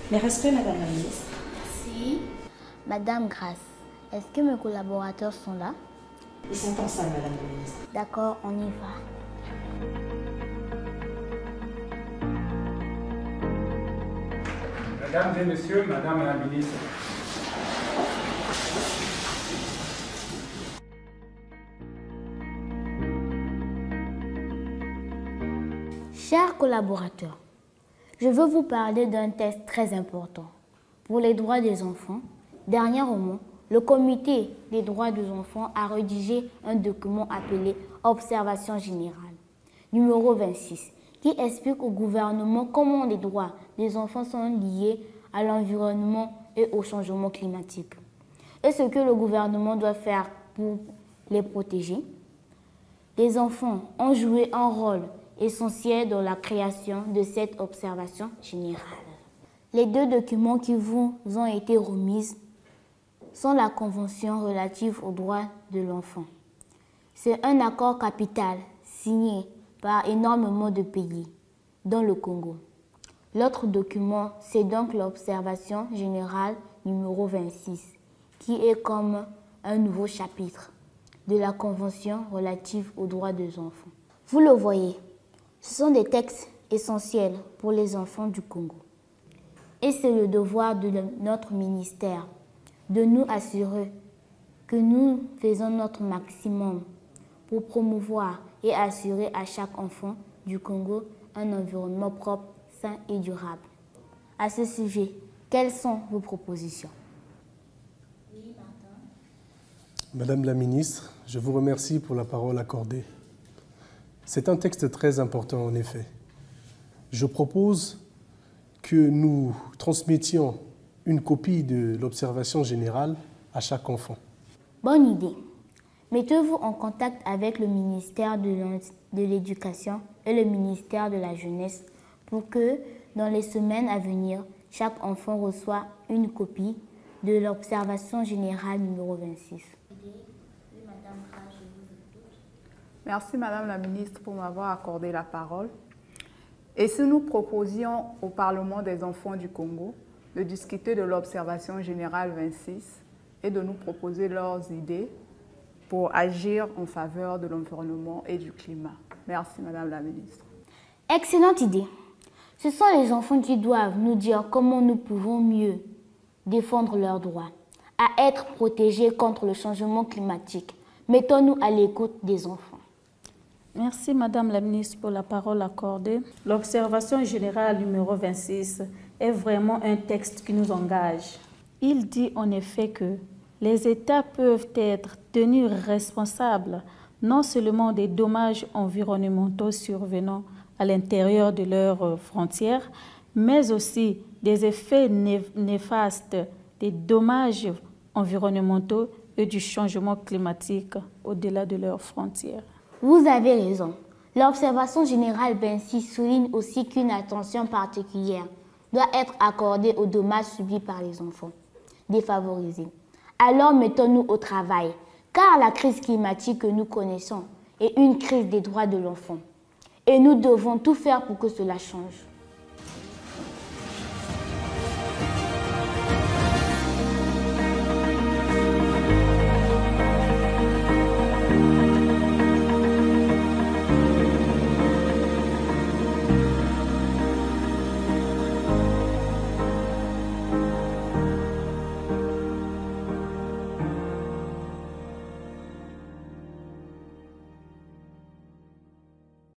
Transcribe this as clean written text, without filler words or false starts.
Mes respects, Madame la Ministre. Merci. Madame Grace, est-ce que mes collaborateurs sont là? Ils sont en salle, Madame la Ministre. D'accord, on y va. Mesdames et messieurs, Madame la Ministre. Chers collaborateurs, je veux vous parler d'un texte très important pour les droits des enfants. Dernièrement, le Comité des droits des enfants a rédigé un document appelé « Observation générale » numéro 26, qui explique au gouvernement comment les droits des enfants sont liés à l'environnement et au changement climatique et ce que le gouvernement doit faire pour les protéger. Les enfants ont joué un rôle essentiel dans la création de cette observation générale. Les deux documents qui vous ont été remis sont la Convention relative aux droits de l'enfant. C'est un accord capital signé par énormément de pays, dont le Congo. L'autre document, c'est donc l'Observation générale numéro 26, qui est comme un nouveau chapitre de la Convention relative aux droits des enfants. Vous le voyez, ce sont des textes essentiels pour les enfants du Congo. Et c'est le devoir de notre ministère de nous assurer que nous faisons notre maximum pour promouvoir et assurer à chaque enfant du Congo un environnement propre, sain et durable. À ce sujet, quelles sont vos propositions? Madame la Ministre, je vous remercie pour la parole accordée. C'est un texte très important en effet. Je propose que nous transmettions une copie de l'observation générale à chaque enfant. Bonne idée. Mettez-vous en contact avec le ministère de l'Éducation et le ministère de la Jeunesse pour que, dans les semaines à venir, chaque enfant reçoive une copie de l'observation générale numéro 26. Merci Madame la Ministre pour m'avoir accordé la parole. Et si nous proposions au Parlement des enfants du Congo de discuter de l'Observation générale 26 et de nous proposer leurs idées pour agir en faveur de l'environnement et du climat. Merci Madame la Ministre. Excellente idée. Ce sont les enfants qui doivent nous dire comment nous pouvons mieux défendre leurs droits, à être protégés contre le changement climatique. Mettons-nous à l'écoute des enfants. Merci Madame la Ministre pour la parole accordée. L'observation générale numéro 26 est vraiment un texte qui nous engage. Il dit en effet que les États peuvent être tenus responsables non seulement des dommages environnementaux survenant à l'intérieur de leurs frontières, mais aussi des effets néfastes des dommages environnementaux et du changement climatique au-delà de leurs frontières. Vous avez raison. L'observation générale 26 souligne aussi qu'une attention particulière doit être accordée aux dommages subis par les enfants défavorisés. Alors mettons-nous au travail, car la crise climatique que nous connaissons est une crise des droits de l'enfant. Et nous devons tout faire pour que cela change.